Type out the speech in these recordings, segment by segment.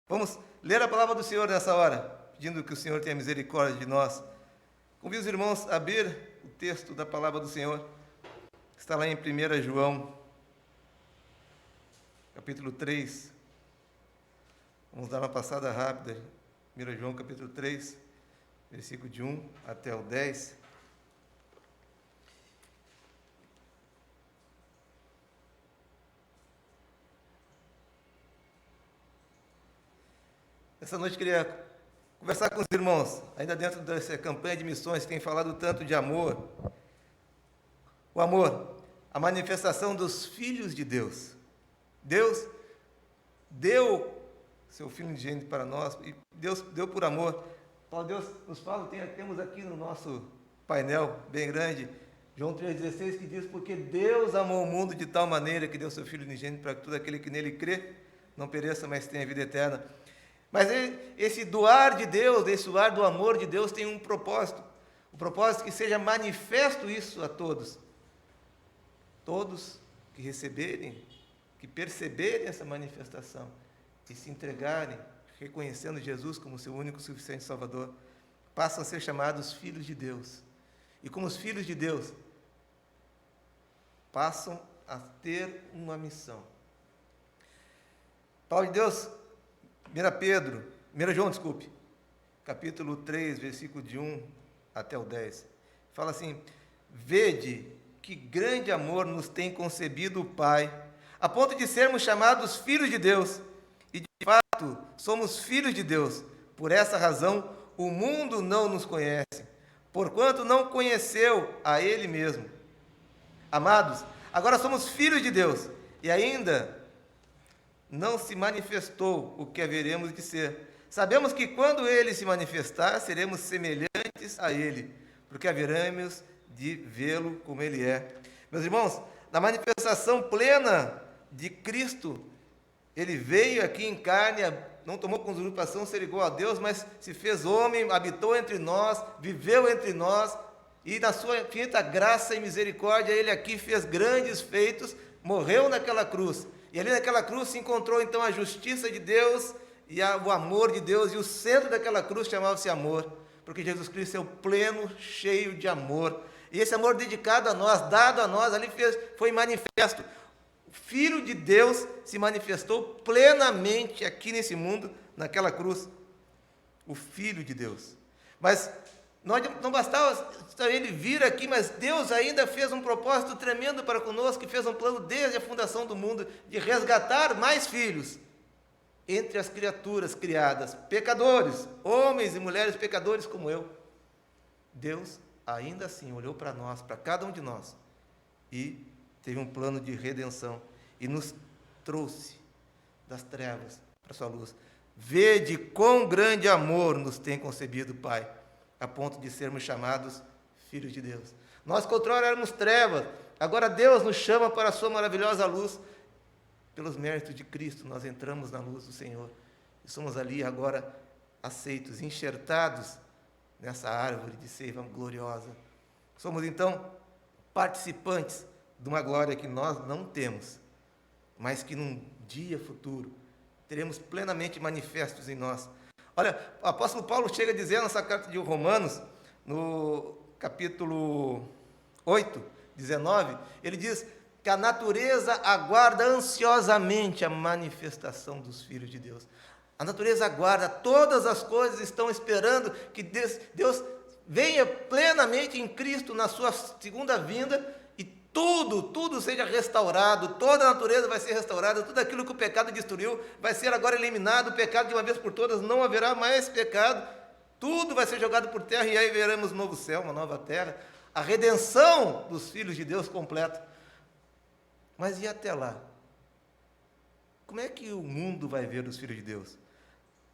Vamos ler a palavra do Senhor nessa hora, pedindo que o Senhor tenha misericórdia de nós. Convido os irmãos a abrir o texto da palavra do Senhor. Está lá em 1 João, capítulo 3. Vamos dar uma passada rápida. 1 João, capítulo 3, versículo de 1 até o 10. Essa noite eu queria conversar com os irmãos, ainda dentro dessa campanha de missões que tem falado tanto de amor. O amor, a manifestação dos filhos de Deus. Deus deu seu Filho unigênito para nós, e Deus deu por amor. Deus nos fala, temos aqui no nosso painel bem grande, João 3,16, que diz: porque Deus amou o mundo de tal maneira que deu seu Filho unigênito para que todo aquele que nele crê não pereça, mas tenha vida eterna. Mas esse doar de Deus, esse doar do amor de Deus tem um propósito. O propósito que seja manifesto isso a todos. Todos que receberem, que perceberem essa manifestação e se entregarem, reconhecendo Jesus como seu único e suficiente Salvador, passam a ser chamados filhos de Deus. E como os filhos de Deus, passam a ter uma missão. Palavra de Deus, 1 João, capítulo 3, versículo de 1 até o 10. Fala assim: vede que grande amor nos tem concebido o Pai, a ponto de sermos chamados filhos de Deus. E de fato, somos filhos de Deus. Por essa razão, o mundo não nos conhece, porquanto não conheceu a Ele mesmo. Amados, agora somos filhos de Deus, e ainda não se manifestou o que haveremos de ser. Sabemos que quando Ele se manifestar, seremos semelhantes a Ele, porque haveremos de vê-lo como Ele é. Meus irmãos, na manifestação plena de Cristo, Ele veio aqui em carne, não tomou com usurpação ser igual a Deus, mas se fez homem, habitou entre nós, viveu entre nós, e na sua infinita graça e misericórdia, Ele aqui fez grandes feitos, morreu naquela cruz. E ali naquela cruz se encontrou então a justiça de Deus e o amor de Deus, e o centro daquela cruz chamava-se amor, porque Jesus Cristo é o pleno, cheio de amor, e esse amor dedicado a nós, dado a nós, ali foi manifesto. O Filho de Deus se manifestou plenamente aqui nesse mundo, naquela cruz, o Filho de Deus. Mas não bastava Ele vir aqui, mas Deus ainda fez um propósito tremendo para conosco, que fez um plano desde a fundação do mundo, de resgatar mais filhos entre as criaturas criadas, pecadores, homens e mulheres pecadores como eu. Deus ainda assim olhou para nós, para cada um de nós, e teve um plano de redenção, e nos trouxe das trevas para a sua luz. Vede quão grande amor nos tem concebido o Pai, a ponto de sermos chamados filhos de Deus. Nós que outrora éramos trevas, agora Deus nos chama para a sua maravilhosa luz. Pelos méritos de Cristo, nós entramos na luz do Senhor, e somos ali agora aceitos, enxertados nessa árvore de seiva gloriosa. Somos então participantes de uma glória que nós não temos, mas que num dia futuro teremos plenamente manifestos em nós. Olha, o apóstolo Paulo chega a dizer nessa carta de Romanos, no capítulo 8, 19, ele diz que a natureza aguarda ansiosamente a manifestação dos filhos de Deus. A natureza aguarda, todas as coisas estão esperando que Deus venha plenamente em Cristo na sua segunda vinda, e tudo seja restaurado, toda a natureza vai ser restaurada, tudo aquilo que o pecado destruiu vai ser agora eliminado, o pecado de uma vez por todas, não haverá mais pecado, tudo vai ser jogado por terra, e aí veremos um novo céu, uma nova terra, a redenção dos filhos de Deus completa. Mas e até lá? Como é que o mundo vai ver os filhos de Deus?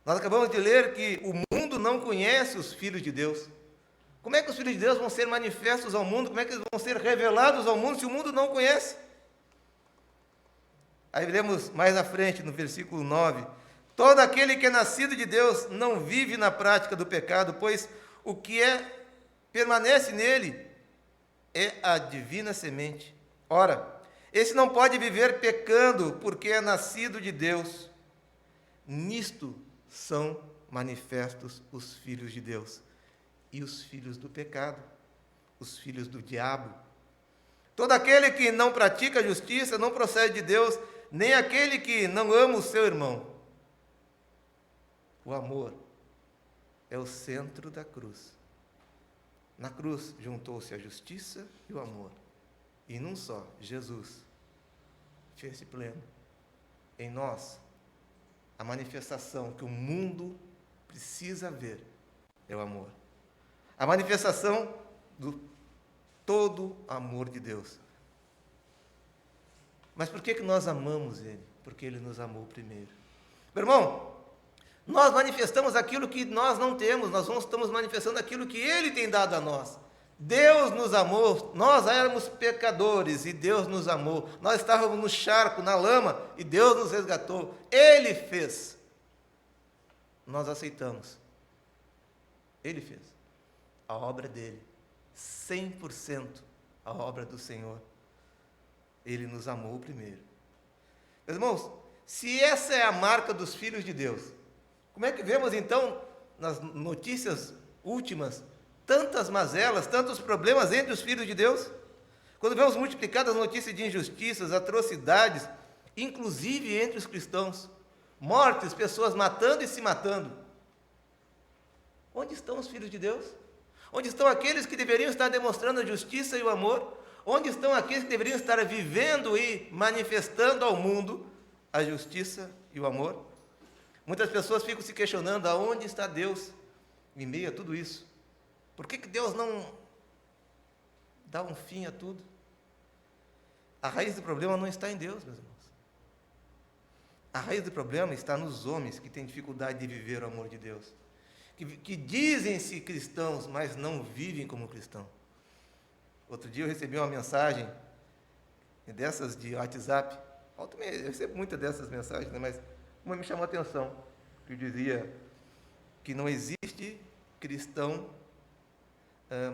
Nós acabamos de ler que o mundo não conhece os filhos de Deus. Como é que os filhos de Deus vão ser manifestos ao mundo? Como é que eles vão ser revelados ao mundo se o mundo não conhece? Aí lemos mais à frente, no versículo 9: todo aquele que é nascido de Deus não vive na prática do pecado, pois o que permanece nele é a divina semente. Ora, esse não pode viver pecando, porque é nascido de Deus. Nisto são manifestos os filhos de Deus e os filhos do pecado, os filhos do diabo. Todo aquele que não pratica a justiça não procede de Deus, nem aquele que não ama o seu irmão. O amor é o centro da cruz. Na cruz juntou-se a justiça e o amor. E num só, Jesus fez-se pleno. Em nós, a manifestação que o mundo precisa ver é o amor. A manifestação do todo amor de Deus. Mas por que nós amamos Ele? Porque Ele nos amou primeiro. Meu irmão, nós manifestamos aquilo que nós não temos, nós estamos manifestando aquilo que Ele tem dado a nós. Deus nos amou, nós éramos pecadores e Deus nos amou. Nós estávamos no charco, na lama, e Deus nos resgatou. Ele fez. Nós aceitamos. Ele fez. A obra dele. 100% a obra do Senhor. Ele nos amou primeiro. Meus irmãos, se essa é a marca dos filhos de Deus, como é que vemos então, nas notícias últimas, tantas mazelas, tantos problemas entre os filhos de Deus? Quando vemos multiplicadas notícias de injustiças, atrocidades, inclusive entre os cristãos, mortes, pessoas matando e se matando. Onde estão os filhos de Deus? Onde estão aqueles que deveriam estar demonstrando a justiça e o amor? Onde estão aqueles que deveriam estar vivendo e manifestando ao mundo a justiça e o amor? Muitas pessoas ficam se questionando aonde está Deus em meio a tudo isso. Por que Deus não dá um fim a tudo? A raiz do problema não está em Deus, meus irmãos. A raiz do problema está nos homens que têm dificuldade de viver o amor de Deus. Que dizem-se cristãos, mas não vivem como cristãos. Outro dia eu recebi uma mensagem dessas de WhatsApp. Eu recebo muitas dessas mensagens, né? Mas uma me chamou a atenção, que dizia que não existe cristão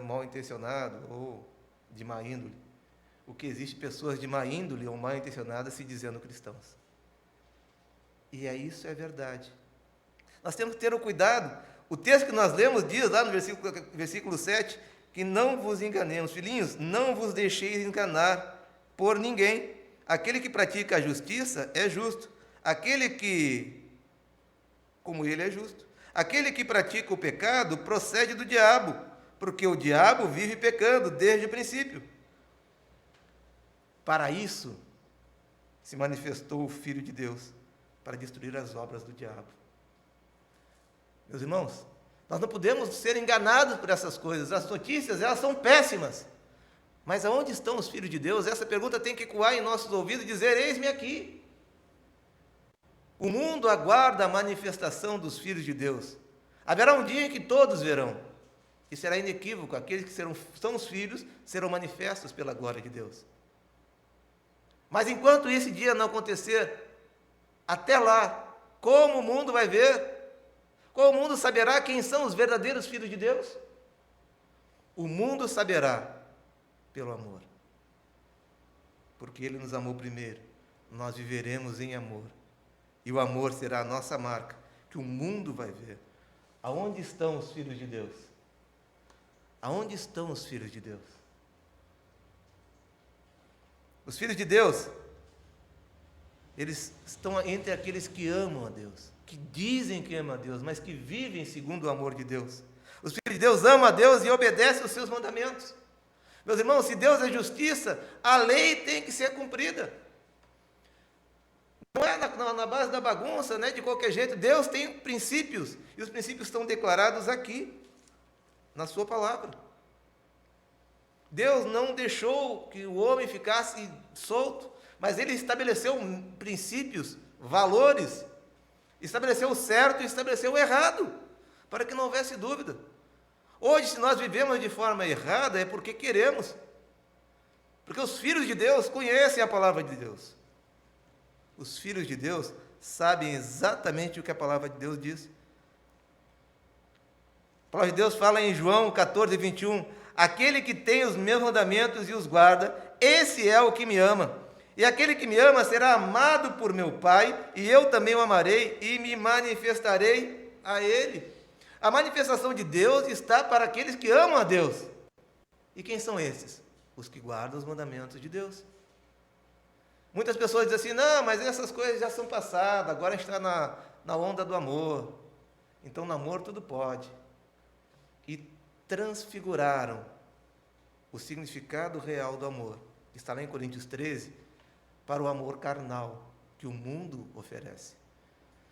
mal intencionado ou de má índole. O que existe pessoas de má índole ou mal intencionadas se dizendo cristãos. E isso é verdade. Nós temos que ter o cuidado. O texto que nós lemos diz lá no versículo 7, que não vos enganemos. Filhinhos, não vos deixeis enganar por ninguém. Aquele que pratica a justiça é justo. Aquele que, como ele é justo. Aquele que pratica o pecado procede do diabo, porque o diabo vive pecando desde o princípio. Para isso se manifestou o Filho de Deus, para destruir as obras do diabo. Meus irmãos, nós não podemos ser enganados por essas coisas. As notícias, elas são péssimas. Mas aonde estão os filhos de Deus? Essa pergunta tem que ecoar em nossos ouvidos e dizer: eis-me aqui. O mundo aguarda a manifestação dos filhos de Deus. Haverá um dia em que todos verão. E será inequívoco, aqueles que são os filhos serão manifestos pela glória de Deus. Mas enquanto esse dia não acontecer, até lá, como o mundo vai ver? Como o mundo saberá quem são os verdadeiros filhos de Deus? O mundo saberá pelo amor. Porque Ele nos amou primeiro. Nós viveremos em amor. E o amor será a nossa marca, que o mundo vai ver. Aonde estão os filhos de Deus? Aonde estão os filhos de Deus? Os filhos de Deus, eles estão entre aqueles que amam a Deus, que dizem que amam a Deus, mas que vivem segundo o amor de Deus. Os filhos de Deus amam a Deus e obedecem os seus mandamentos. Meus irmãos, se Deus é justiça, a lei tem que ser cumprida. Não é na base da bagunça, né, de qualquer jeito. Deus tem princípios, e os princípios estão declarados aqui, na sua palavra. Deus não deixou que o homem ficasse solto, mas Ele estabeleceu princípios, valores, estabeleceu o certo e estabeleceu o errado, para que não houvesse dúvida. Hoje, se nós vivemos de forma errada, é porque queremos. Porque os filhos de Deus conhecem a palavra de Deus. Os filhos de Deus sabem exatamente o que a palavra de Deus diz. A palavra de Deus fala em João 14, 21, aquele que tem os meus mandamentos e os guarda, esse é o que me ama. E aquele que me ama será amado por meu Pai, e eu também o amarei e me manifestarei a ele. A manifestação de Deus está para aqueles que amam a Deus. E quem são esses? Os que guardam os mandamentos de Deus. Muitas pessoas dizem assim, não, mas essas coisas já são passadas, agora está na onda do amor. Então, no amor tudo pode. E transfiguraram o significado real do amor. Está lá em Coríntios 13, para o amor carnal que o mundo oferece.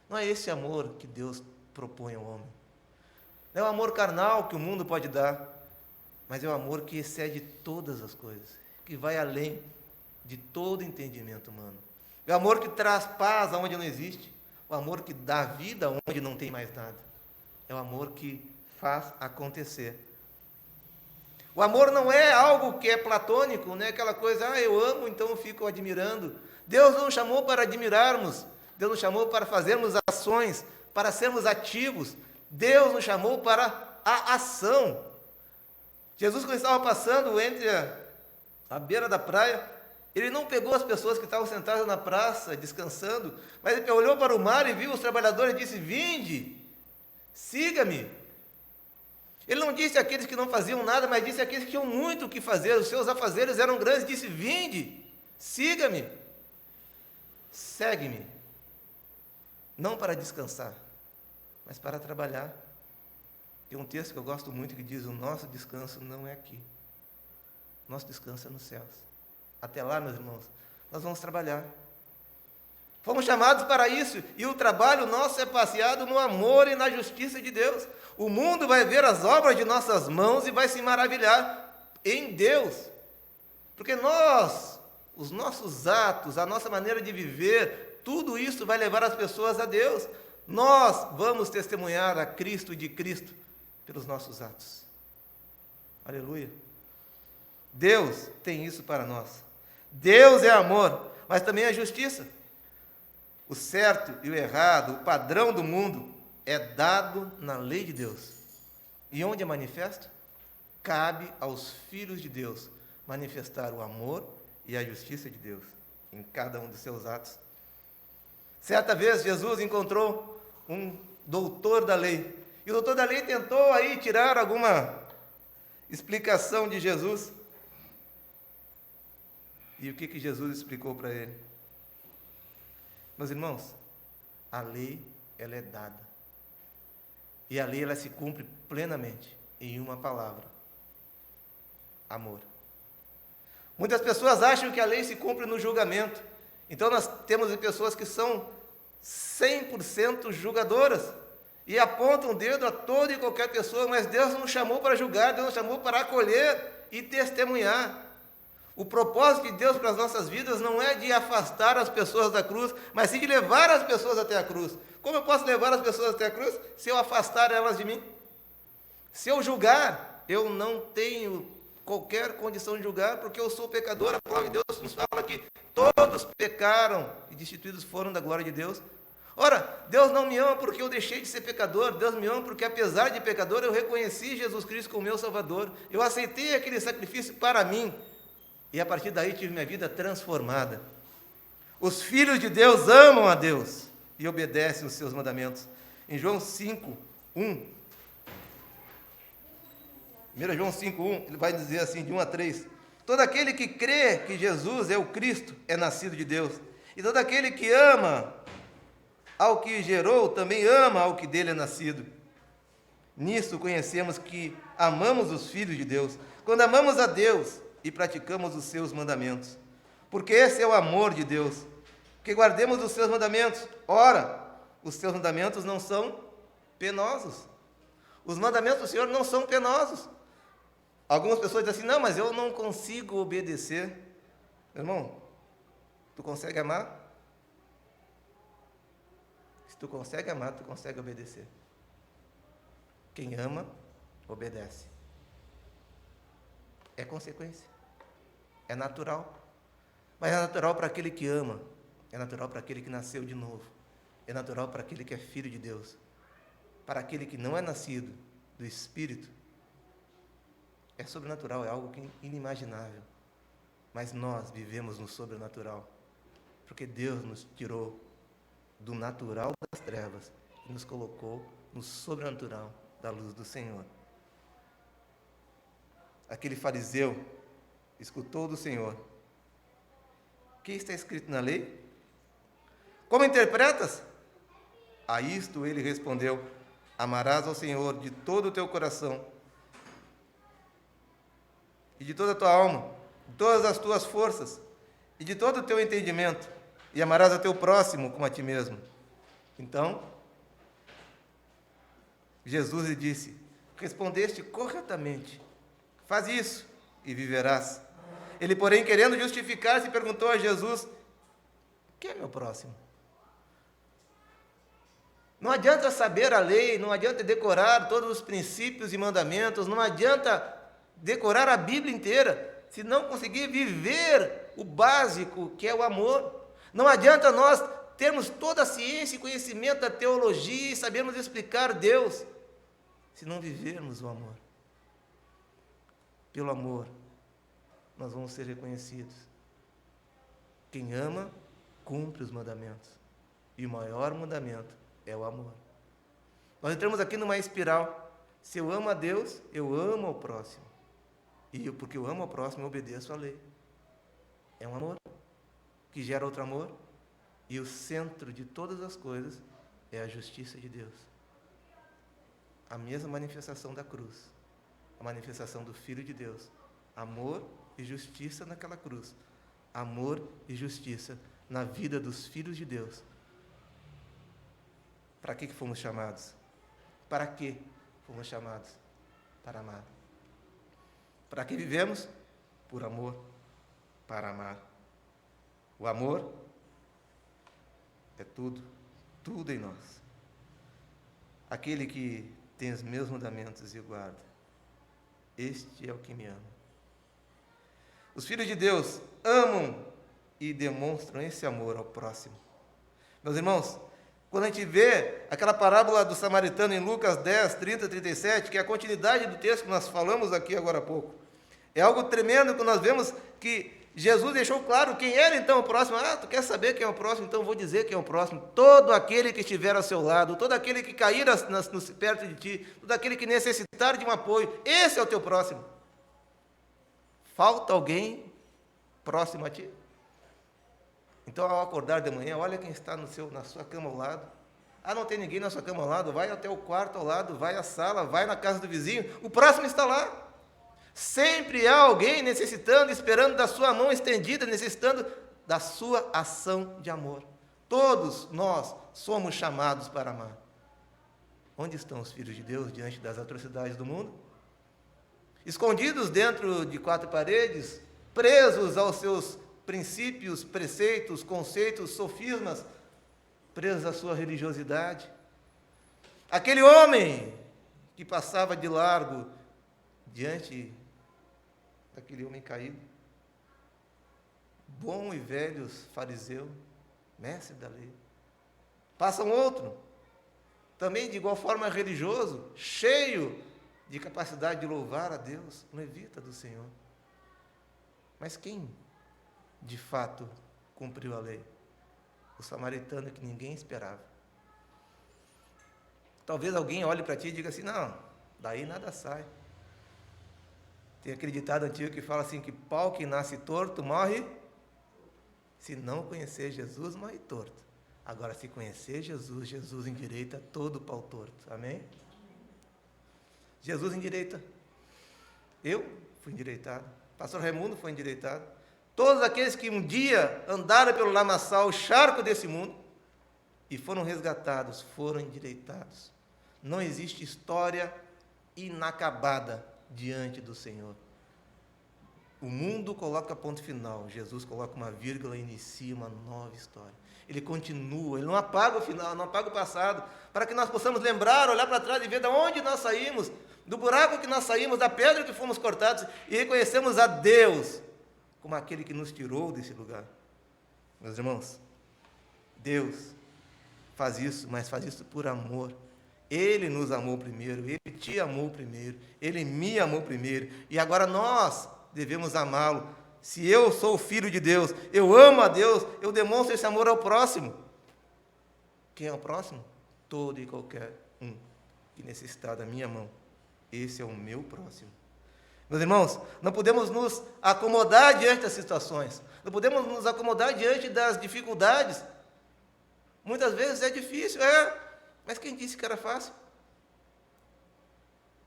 Não é esse amor que Deus propõe ao homem. Não é o amor carnal que o mundo pode dar, mas é o amor que excede todas as coisas, que vai além de todo entendimento humano. É o amor que traz paz aonde não existe, o amor que dá vida onde não tem mais nada. É o amor que faz acontecer. O amor não é algo que é platônico, não é aquela coisa, eu amo, então eu fico admirando. Deus não nos chamou para admirarmos, Deus nos chamou para fazermos ações, para sermos ativos. Deus nos chamou para a ação. Jesus, quando estava passando entre a beira da praia, ele não pegou as pessoas que estavam sentadas na praça, descansando, mas ele olhou para o mar e viu os trabalhadores e disse, vinde, siga-me. Ele não disse àqueles que não faziam nada, mas disse àqueles que tinham muito o que fazer, os seus afazeres eram grandes, disse, vinde, siga-me, segue-me. Não para descansar, mas para trabalhar. Tem um texto que eu gosto muito que diz, o nosso descanso não é aqui. Nosso descanso é nos céus. Até lá, meus irmãos, nós vamos trabalhar. Fomos chamados para isso, e o trabalho nosso é passeado no amor e na justiça de Deus. O mundo vai ver as obras de nossas mãos e vai se maravilhar em Deus. Porque nós, os nossos atos, a nossa maneira de viver, tudo isso vai levar as pessoas a Deus. Nós vamos testemunhar a Cristo e de Cristo pelos nossos atos. Aleluia. Deus tem isso para nós. Deus é amor, mas também é justiça. O certo e o errado, o padrão do mundo, é dado na lei de Deus. E onde é manifesto? Cabe aos filhos de Deus manifestar o amor e a justiça de Deus em cada um dos seus atos. Certa vez Jesus encontrou um doutor da lei. E o doutor da lei tentou aí tirar alguma explicação de Jesus. E o que Jesus explicou para ele? Meus irmãos, a lei, ela é dada. E a lei, ela se cumpre plenamente em uma palavra: amor. Muitas pessoas acham que a lei se cumpre no julgamento. Então, nós temos pessoas que são 100% julgadoras e apontam o dedo a toda e qualquer pessoa, mas Deus não nos chamou para julgar, Deus nos chamou para acolher e testemunhar. O propósito de Deus para as nossas vidas não é de afastar as pessoas da cruz, mas sim de levar as pessoas até a cruz. Como eu posso levar as pessoas até a cruz se eu afastar elas de mim? Se eu julgar, eu não tenho qualquer condição de julgar, porque eu sou pecador. A palavra de Deus nos fala que todos pecaram e destituídos foram da glória de Deus. Ora, Deus não me ama porque eu deixei de ser pecador, Deus me ama porque, apesar de pecador, eu reconheci Jesus Cristo como meu Salvador, eu aceitei aquele sacrifício para mim, e a partir daí tive minha vida transformada. Os filhos de Deus amam a Deus e obedecem os seus mandamentos. Em João 5:1, 1 João 5:1, ele vai dizer assim, de 1 a 3, todo aquele que crê que Jesus é o Cristo é nascido de Deus, e todo aquele que ama ao que gerou, também ama ao que dele é nascido. Nisso conhecemos que amamos os filhos de Deus, quando amamos a Deus e praticamos os seus mandamentos. Porque esse é o amor de Deus, que guardemos os seus mandamentos. Ora, os seus mandamentos não são penosos. Os mandamentos do Senhor não são penosos. Algumas pessoas dizem assim, não, mas eu não consigo obedecer. Meu irmão, tu consegue amar? Se tu consegue amar, tu consegue obedecer. Quem ama, obedece. É consequência. É natural. Mas é natural para aquele que ama. É natural para aquele que nasceu de novo. É natural para aquele que é filho de Deus. Para aquele que não é nascido do Espírito, é sobrenatural, é algo inimaginável. mas nós vivemos no sobrenatural, porque Deus nos tirou do natural das trevas e nos colocou no sobrenatural da luz do Senhor. Aquele fariseu escutou do Senhor: o que está escrito na lei? Como interpretas? A isto ele respondeu: amarás ao Senhor de todo o teu coração, e de toda a tua alma, de todas as tuas forças, e de todo o teu entendimento, e amarás a teu próximo como a ti mesmo. Então, Jesus lhe disse: respondeste corretamente, faz isso e viverás. Ele, porém, querendo justificar-se, perguntou a Jesus: quem é meu próximo? Não adianta saber a lei, não adianta decorar todos os princípios e mandamentos, não adianta decorar a Bíblia inteira, se não conseguir viver o básico, que é o amor. Não adianta nós termos toda a ciência e conhecimento da teologia e sabermos explicar Deus, se não vivermos o amor. Pelo amor, nós vamos ser reconhecidos. Quem ama, cumpre os mandamentos. E o maior mandamento é o amor. Nós entramos aqui numa espiral. Se eu amo a Deus, eu amo ao próximo. E porque eu amo ao próximo, eu obedeço à lei. É um amor que gera outro amor. E o centro de todas as coisas é a justiça de Deus. A mesma manifestação da cruz. A manifestação do Filho de Deus. Amor e justiça naquela cruz. Amor e justiça na vida dos filhos de Deus. Para que fomos chamados? Para que fomos chamados? Para amar. Para que vivemos? Por amor, para amar. O amor é tudo, tudo em nós. Aquele que tem os meus mandamentos e guarda, este é o que me ama. Os filhos de Deus amam e demonstram esse amor ao próximo. Meus irmãos, quando a gente vê aquela parábola do samaritano em Lucas 10, 30, 37, que é a continuidade do texto que nós falamos aqui agora há pouco, é algo tremendo que nós vemos que Jesus deixou claro quem era então o próximo. Tu quer saber quem é o próximo? Então eu vou dizer quem é o próximo. Todo aquele que estiver ao seu lado, todo aquele que cair perto de ti, todo aquele que necessitar de um apoio, esse é o teu próximo. Falta alguém próximo a ti? Então, ao acordar de manhã, olha quem está na sua cama ao lado. Não tem ninguém na sua cama ao lado, vai até o quarto ao lado, vai à sala, vai na casa do vizinho, o próximo está lá. Sempre há alguém necessitando, esperando da sua mão estendida, necessitando da sua ação de amor. Todos nós somos chamados para amar. Onde estão os filhos de Deus diante das atrocidades do mundo? Escondidos dentro de quatro paredes, presos aos seus princípios, preceitos, conceitos, sofismas, presos à sua religiosidade. Aquele homem que passava de largo diante daquele homem caído, bom e velho fariseu, mestre da lei. Passa um outro, também de igual forma religioso, cheio de capacidade de louvar a Deus, levita do Senhor. Mas quem de fato cumpriu a lei? O samaritano que ninguém esperava. Talvez alguém olhe para ti e diga assim: não, daí nada sai. Tem aquele ditado antigo que fala assim, que pau que nasce torto morre, se não conhecer Jesus, morre torto. Agora, se conhecer Jesus, Jesus endireita todo o pau torto. Amém? Jesus endireita. Eu fui endireitado. Pastor Raimundo foi endireitado. Todos aqueles que um dia andaram pelo lamaçal, o charco desse mundo, e foram resgatados, foram endireitados. Não existe história inacabada diante do Senhor. O mundo coloca ponto final, Jesus coloca uma vírgula e inicia uma nova história. Ele continua, ele não apaga o final, não apaga o passado, para que nós possamos lembrar, olhar para trás e ver de onde nós saímos, do buraco que nós saímos, da pedra que fomos cortados, e reconhecemos a Deus como aquele que nos tirou desse lugar. Meus irmãos, Deus faz isso, mas faz isso por amor. Ele nos amou primeiro, Ele te amou primeiro, Ele me amou primeiro, e agora nós devemos amá-lo Se eu sou filho de Deus, eu amo a Deus, eu demonstro esse amor ao próximo. Quem é o próximo? Todo e qualquer um que necessitar da minha mão. Esse é o meu próximo. Meus irmãos, não podemos nos acomodar diante das situações. Não podemos nos acomodar diante das dificuldades. Muitas vezes é difícil, mas quem disse que era fácil?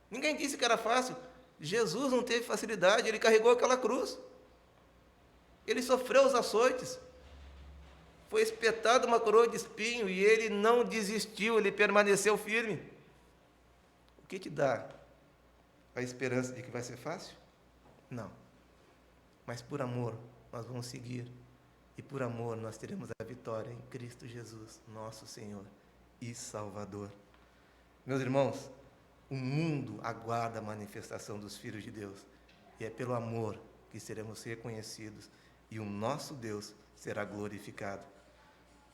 Ninguém disse que era fácil. Jesus não teve facilidade, ele carregou aquela cruz. Ele sofreu os açoites. Foi espetado uma coroa de espinho e ele não desistiu, ele permaneceu firme. O que te dá a esperança de que vai ser fácil? Não. Mas por amor nós vamos seguir. E por amor nós teremos a vitória em Cristo Jesus, nosso Senhor e Salvador. Meus irmãos, o mundo aguarda a manifestação dos filhos de Deus. E é pelo amor que seremos reconhecidos e o nosso Deus será glorificado.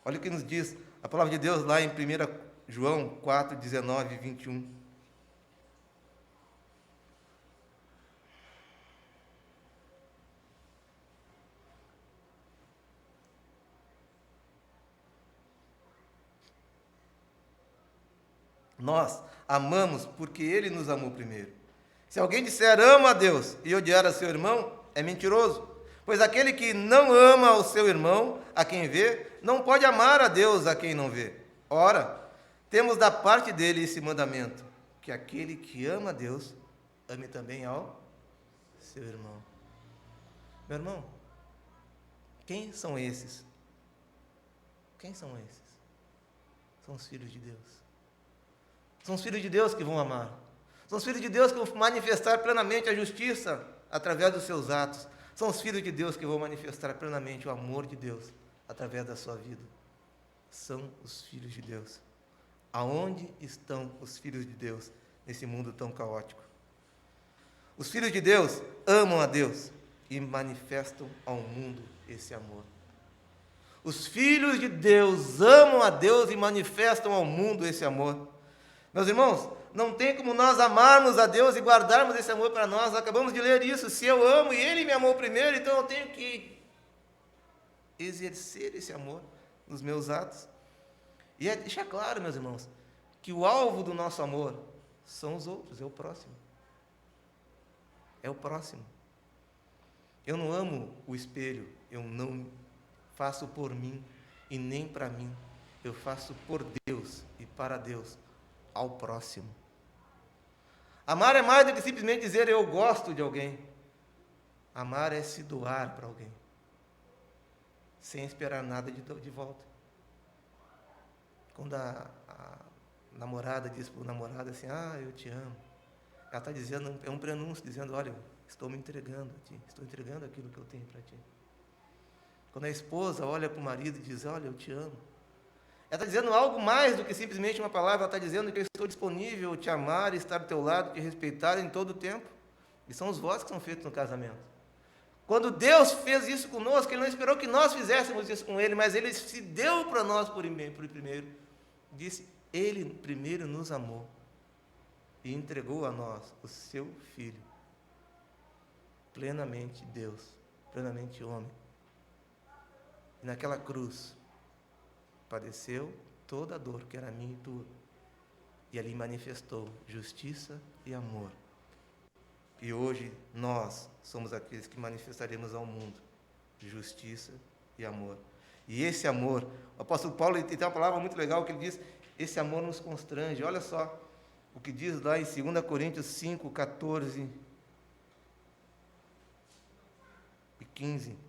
Olha o que nos diz a palavra de Deus lá em 1 João 4, 19 e 21. Nós amamos porque Ele nos amou primeiro. Se alguém disser ama a Deus e odiar a seu irmão, é mentiroso. Pois aquele que não ama o seu irmão, a quem vê, não pode amar a Deus a quem não vê. Ora, temos da parte dele esse mandamento, que aquele que ama a Deus, ame também ao seu irmão. Meu irmão, quem são esses? Quem são esses? São os filhos de Deus. São os filhos de Deus que vão amar. São os filhos de Deus que vão manifestar plenamente a justiça através dos seus atos. São os filhos de Deus que vão manifestar plenamente o amor de Deus através da sua vida. São os filhos de Deus. Aonde estão os filhos de Deus nesse mundo tão caótico? Os filhos de Deus amam a Deus e manifestam ao mundo esse amor. Os filhos de Deus amam a Deus e manifestam ao mundo esse amor. Meus irmãos, não tem como nós amarmos a Deus e guardarmos esse amor para nós. Acabamos de ler isso. Se eu amo e Ele me amou primeiro, então eu tenho que exercer esse amor nos meus atos. E deixar claro, meus irmãos, que o alvo do nosso amor são os outros, é o próximo. É o próximo. Eu não amo o espelho, eu não faço por mim e nem para mim. Eu faço por Deus e para Deus, ao próximo. Amar é mais do que simplesmente dizer eu gosto de alguém. Amar é se doar para alguém, sem esperar nada de volta. Quando a namorada diz para o namorado assim, eu te amo, ela está dizendo, é um prenúncio, dizendo, olha, estou me entregando a ti, estou entregando aquilo que eu tenho para ti. Quando a esposa olha para o marido e diz, olha, eu te amo, ela está dizendo algo mais do que simplesmente uma palavra, ela está dizendo que eu estou disponível a te amar, estar do teu lado, te respeitar em todo o tempo. E são os votos que são feitos no casamento. Quando Deus fez isso conosco, Ele não esperou que nós fizéssemos isso com Ele, mas Ele se deu para nós por primeiro. Disse, Ele primeiro nos amou e entregou a nós o seu Filho. Plenamente Deus, plenamente homem. E naquela cruz, padeceu toda a dor que era minha e tua. E ali manifestou justiça e amor. E hoje nós somos aqueles que manifestaremos ao mundo justiça e amor. E esse amor, o apóstolo Paulo tem uma palavra muito legal que ele diz, esse amor nos constrange. Olha só o que diz lá em 2 Coríntios 5, 14 e 15.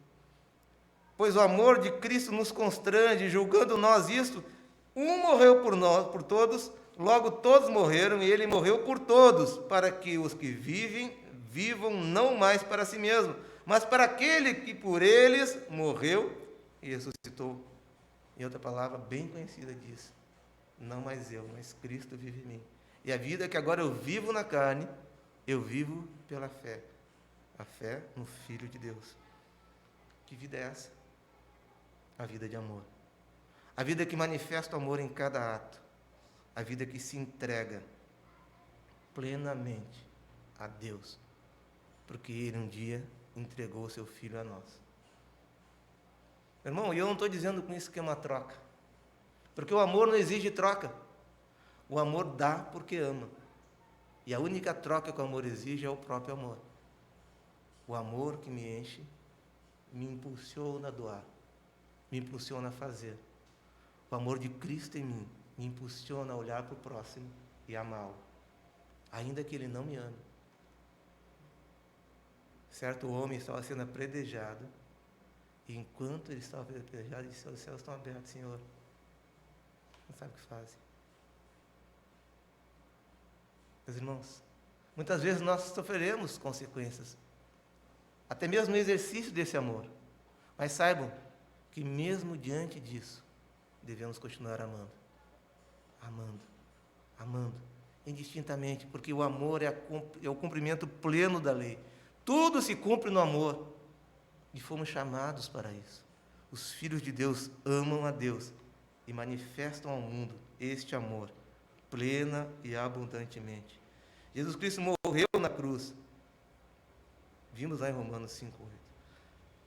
Pois o amor de Cristo nos constrange, julgando nós isto, um morreu por nós, por todos, logo todos morreram, e ele morreu por todos, para que os que vivem, vivam não mais para si mesmos, mas para aquele que por eles morreu e ressuscitou. Em outra palavra bem conhecida diz, não mais eu, mas Cristo vive em mim. E a vida que agora eu vivo na carne, eu vivo pela fé. A fé no Filho de Deus. Que vida é essa? A vida de amor. A vida que manifesta o amor em cada ato. A vida que se entrega plenamente a Deus. Porque Ele um dia entregou o seu Filho a nós. Irmão, e eu não estou dizendo com isso que é uma troca, porque o amor não exige troca. O amor dá porque ama. E a única troca que o amor exige é o próprio amor. O amor que me enche, me impulsiona a doar, me impulsiona a fazer. O amor de Cristo em mim me impulsiona a olhar para o próximo e amá-lo, ainda que ele não me ame. Certo homem estava sendo apredejado, e enquanto ele estava apredejado, ele disse: os céus estão abertos, Senhor. Não sabe o que fazem. Meus irmãos, muitas vezes nós sofreremos consequências, até mesmo no exercício desse amor. Mas saibam que mesmo diante disso, devemos continuar amando. Amando. Amando. Indistintamente, porque o amor é o cumprimento pleno da lei. Tudo se cumpre no amor. E fomos chamados para isso. Os filhos de Deus amam a Deus e manifestam ao mundo este amor, plena e abundantemente. Jesus Cristo morreu na cruz. Vimos lá em Romanos 5:8.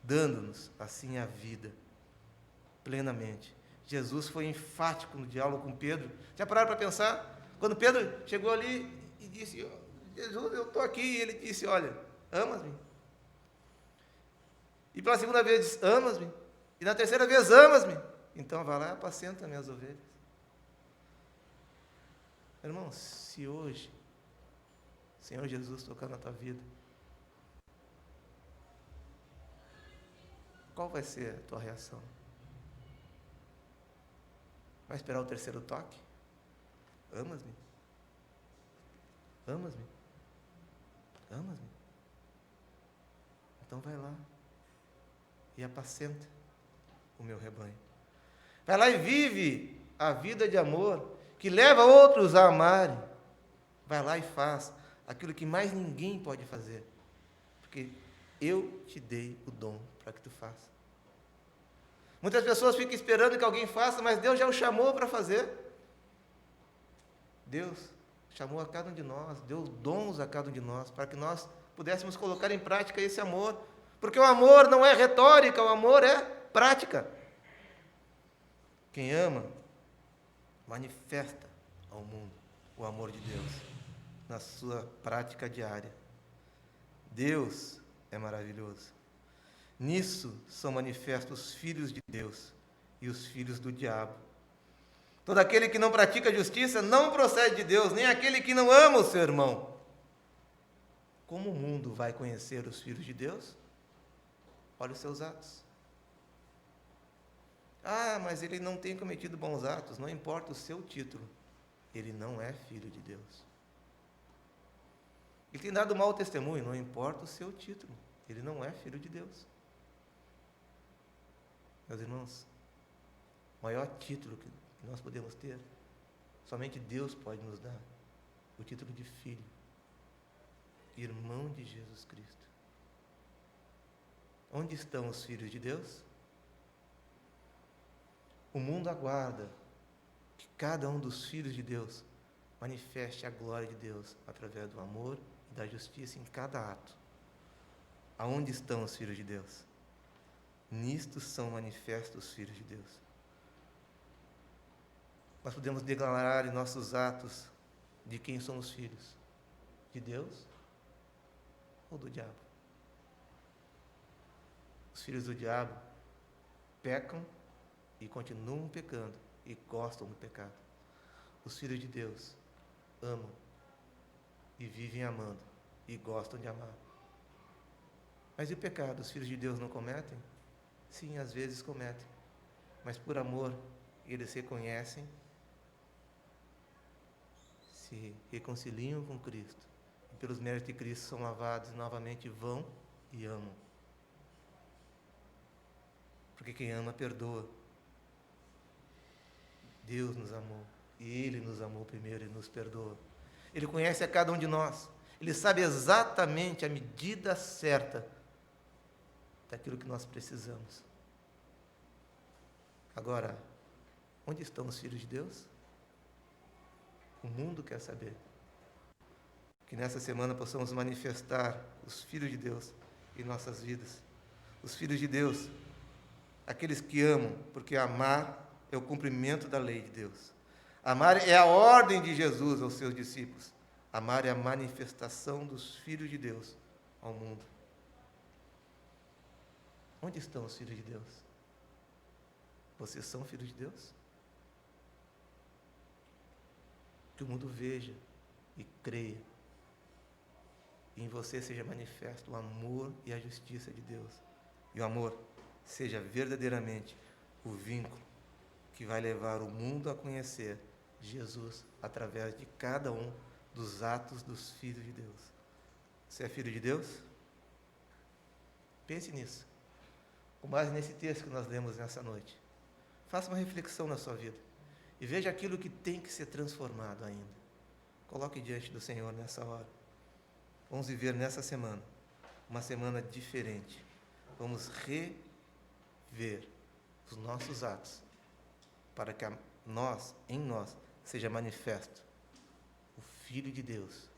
Dando-nos, assim, a vida, plenamente. Jesus foi enfático no diálogo com Pedro. Já pararam para pensar? Quando Pedro chegou ali e disse: Jesus, eu estou aqui. E ele disse: olha, amas-me? E pela segunda vez disse: amas-me? E na terceira vez: amas-me? Então vai lá e apacenta minhas ovelhas. Irmão, se hoje o Senhor Jesus tocar na tua vida, qual vai ser a tua reação? Vai esperar o terceiro toque? Amas-me? Amas-me? Amas-me? Então vai lá e apacenta o meu rebanho. Vai lá e vive a vida de amor que leva outros a amarem. Vai lá e faz aquilo que mais ninguém pode fazer, porque eu te dei o dom para que tu faça. Muitas pessoas ficam esperando que alguém faça, mas Deus já o chamou para fazer. Deus chamou a cada um de nós, deu dons a cada um de nós, para que nós pudéssemos colocar em prática esse amor. Porque o amor não é retórica, o amor é prática. Quem ama, manifesta ao mundo o amor de Deus na sua prática diária. Deus é maravilhoso. Nisso são manifestos os filhos de Deus e os filhos do diabo. Todo aquele que não pratica a justiça não procede de Deus, nem aquele que não ama o seu irmão. Como o mundo vai conhecer os filhos de Deus? Olha os seus atos. Ah, mas ele não tem cometido bons atos. Não importa o seu título, ele não é filho de Deus. Ele tem dado mau testemunho, não importa o seu título, ele não é filho de Deus. Meus irmãos, o maior título que nós podemos ter, somente Deus pode nos dar, o título de filho, irmão de Jesus Cristo. Onde estão os filhos de Deus? O mundo aguarda que cada um dos filhos de Deus manifeste a glória de Deus através do amor e da justiça em cada ato. Aonde estão os filhos de Deus? Nisto são manifestos os filhos de Deus. Nós podemos declarar em nossos atos de quem somos filhos? De Deus ou do diabo? Os filhos do diabo pecam e continuam pecando e gostam do pecado. Os filhos de Deus amam e vivem amando e gostam de amar. Mas e o pecado? Os filhos de Deus não cometem? Sim, às vezes cometem. Mas por amor, eles reconhecem, se reconciliam com Cristo. E pelos méritos de Cristo são lavados e novamente vão e amam. Porque quem ama, perdoa. Deus nos amou. E Ele nos amou primeiro e nos perdoa. Ele conhece a cada um de nós. Ele sabe exatamente a medida certa daquilo que nós precisamos. Agora, onde estão os filhos de Deus? O mundo quer saber. Que nessa semana possamos manifestar os filhos de Deus em nossas vidas. Os filhos de Deus, aqueles que amam, porque amar é o cumprimento da lei de Deus. Amar é a ordem de Jesus aos seus discípulos. Amar é a manifestação dos filhos de Deus ao mundo. Onde estão os filhos de Deus? Vocês são filhos de Deus? Que o mundo veja e creia. E em você seja manifesto o amor e a justiça de Deus. E o amor seja verdadeiramente o vínculo que vai levar o mundo a conhecer Jesus através de cada um dos atos dos filhos de Deus. Você é filho de Deus? Pense nisso. Com base nesse texto que nós lemos nessa noite. Faça uma reflexão na sua vida. E veja aquilo que tem que ser transformado ainda. Coloque diante do Senhor nessa hora. Vamos viver nessa semana uma semana diferente. Vamos rever os nossos atos para que em nós, seja manifesto o Filho de Deus,